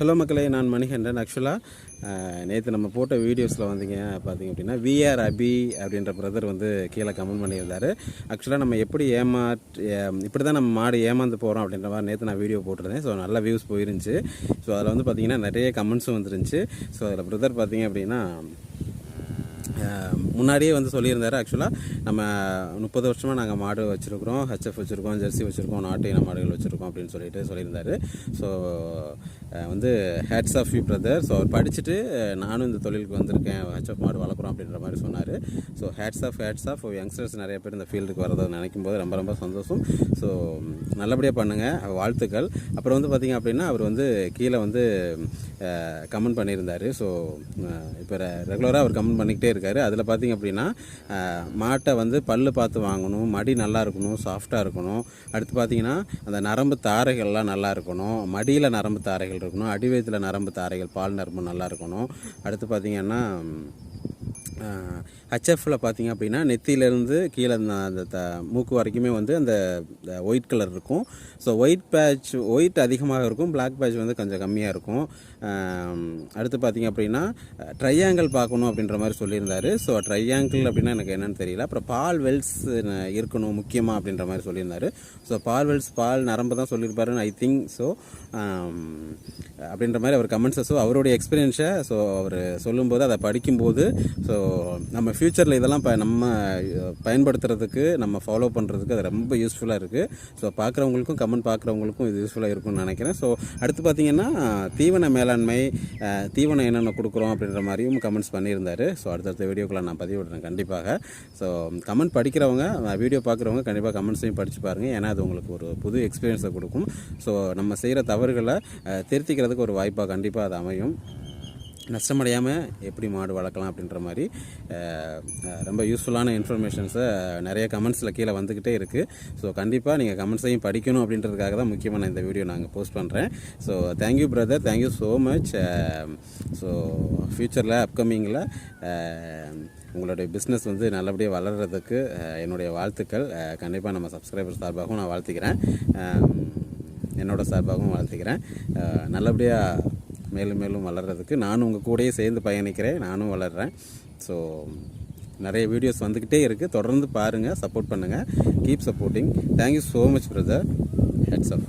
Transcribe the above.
Hello மக்களே, நான் மணிகண்டன். ஆக்சுவலாக நேற்று நம்ம போட்ட வீடியோஸில் வந்தீங்க பார்த்தீங்க அப்படின்னா விஆர் அபி அப்படின்ற பிரதர் வந்து கீழே கமெண்ட் பண்ணியிருந்தார். ஆக்சுவலாக நம்ம எப்படி இப்படி தான் நம்ம மாடு ஏமாந்து போகிறோம் அப்படின்ற மாதிரி நேற்று நான் வீடியோ போட்டிருந்தேன். ஸோ நல்ல வியூஸ் போயிருந்துச்சு. ஸோ அதில் வந்து பார்த்திங்கன்னா நிறைய கமெண்ட்ஸும் வந்துருந்துச்சு. ஸோ அதில் பிரதர் பார்த்திங்க அப்படின்னா முன்னாடியே வந்து சொல்லியிருந்தார். ஆக்சுவலாக நம்ம 30 வருஷமாக நாங்கள் மாடு வச்சுருக்கிறோம், ஹெச்எஃப் வச்சுருக்கோம், ஜெர்சி வச்சுருக்கோம், நாட்டு இன மாடுகள் வச்சுருக்கோம் அப்படின்னு சொல்லியிருந்தார். ஸோ வந்து hats off you brother. So அவர் படிச்சுட்டு நானும் இந்த தொழிலுக்கு வந்திருக்கேன், ஹெச்எஃப் மாடு வளர்க்குறோம் அப்படின்ற மாதிரி சொன்னார். ஸோ ஹேட்ஸ் ஆஃப் யங்ஸ்டர்ஸ் நிறைய பேர் இந்த ஃபீல்டுக்கு வரதை நினைக்கும் போது ரொம்ப ரொம்ப சந்தோஷம். ஸோ நல்லபடியாக பண்ணுங்கள், வாழ்த்துக்கள். அப்புறம் வந்து பார்த்திங்க அப்படின்னா அவர் வந்து கீழே வந்து கமெண்ட் பண்ணியிருந்தார். ஸோ இப்போ ரெகுலராக அவர் கமெண்ட் பண்ணிக்கிட்டே இருக்கார். அதில் பார்த்திங்க அப்படின்னா மாட்டை வந்து பல்லு பார்த்து வாங்கணும், மடி நல்லா இருக்கணும், சாஃப்டாக இருக்கணும். அடுத்து பார்த்திங்கன்னா அந்த நரம்பு தாரைகள்லாம் நல்லா இருக்கணும், மடியில் நரம்பு தாரைகள் இருக்கணும், அடிவயத்தில் நரம்பு தாரைகள் பால் நரம்பு நல்லா இருக்கணும். அடுத்து பார்த்திங்கன்னா ஹெச்எஃப்பில் பார்த்திங்க அப்படின்னா நெத்தியிலேருந்து கீழே அந்த மூக்கு வரைக்குமே வந்து அந்த ஒயிட் கலர் இருக்கும். ஸோ ஒயிட் அதிகமாக இருக்கும், பிளாக் பேட்ச் வந்து கொஞ்சம் கம்மியாக இருக்கும். அடுத்து பார்த்திங்க அப்படின்னா ட்ரையாங்கிள் பார்க்கணும் அப்படின்ற மாதிரி சொல்லியிருந்தார். ஸோ ட்ரையாங்கிள் அப்படின்னா எனக்கு என்னென்னு தெரியல. அப்புறம் பால் வெல்ஸ் இருக்கணும் முக்கியமாக அப்படின்ற மாதிரி சொல்லியிருந்தார். ஸோ பால் நரம்பு தான் சொல்லியிருப்பாருன்னு ஐ திங்க். ஸோ அப்படின்ற மாதிரி அவர் கமெண்ட்ஸை, ஸோ அவருடைய எக்ஸ்பீரியன்ஸை ஸோ அவர் சொல்லும்போது அதை படிக்கும்போது ஸோ நம்ம ஃப்யூச்சரில் இதெல்லாம் நம்ம பயன்படுத்துறதுக்கு, நம்ம ஃபாலோ பண்ணுறதுக்கு அது ரொம்ப யூஸ்ஃபுல்லாக இருக்குது. ஸோ பார்க்குறவங்களுக்கும் கமெண்ட் பார்க்குறவங்களுக்கும் இது யூஸ்ஃபுல்லாக இருக்கும்னு நினைக்கிறேன். ஸோ அடுத்து பார்த்திங்கன்னா தீவன மேலாண்மை, தீவனம் என்னென்ன கொடுக்குறோம் அப்படின்ற மாதிரியும் கமெண்ட்ஸ் பண்ணியிருந்தார். ஸோ அடுத்தடுத்த வீடியோக்குள்ள நான் பதிவிடுறேன் கண்டிப்பாக. ஸோ கமெண்ட் படிக்கிறவங்க, வீடியோ பார்க்குறவங்க கண்டிப்பாக கமெண்ட்ஸையும் படித்து பாருங்கள். ஏன்னா அது உங்களுக்கு ஒரு புது எக்ஸ்பீரியன்ஸை கொடுக்கும். ஸோ நம்ம செய்கிற தவறுகளை திருத்திக்கிறதுக்கு ஒரு வாய்ப்பாக கண்டிப்பாக அது அமையும். நஷ்டமடையாமல் எப்படி மாடு வளர்க்கலாம் அப்படின்ற மாதிரி ரொம்ப யூஸ்ஃபுல்லான இன்ஃபர்மேஷன்ஸை நிறைய கமெண்ட்ஸில் கீழே வந்துக்கிட்டே இருக்குது. ஸோ கண்டிப்பாக நீங்கள் கமெண்ட்ஸையும் படிக்கணும் அப்படின்றதுக்காக தான் முக்கியமாக நான் இந்த வீடியோ நாங்கள் போஸ்ட் பண்ணுறேன். So thank you brother, thank you so much. So ஃப்யூச்சரில் அப்கமிங்கில் உங்களுடைய பிஸ்னஸ் வந்து நல்லபடியாக வளர்கிறதுக்கு என்னுடைய வாழ்த்துக்கள். கண்டிப்பாக நம்ம சப்ஸ்கிரைபர் சார்பாகவும் நான் வாழ்த்துக்கிறேன், என்னோடய சார்பாகவும் வாழ்த்துக்கிறேன். நல்லபடியாக மேலும் மேலும் வளர்கிறதுக்கு நானும் உங்கள் கூடயே சேர்ந்து பயணிக்கிறேன், நானும் வளர்கிறேன். ஸோ நிறைய வீடியோஸ் வந்துக்கிட்டே இருக்குது, தொடர்ந்து பாருங்கள், சப்போர்ட் பண்ணுங்கள், keep supporting. Thank you so much brother. Hats of.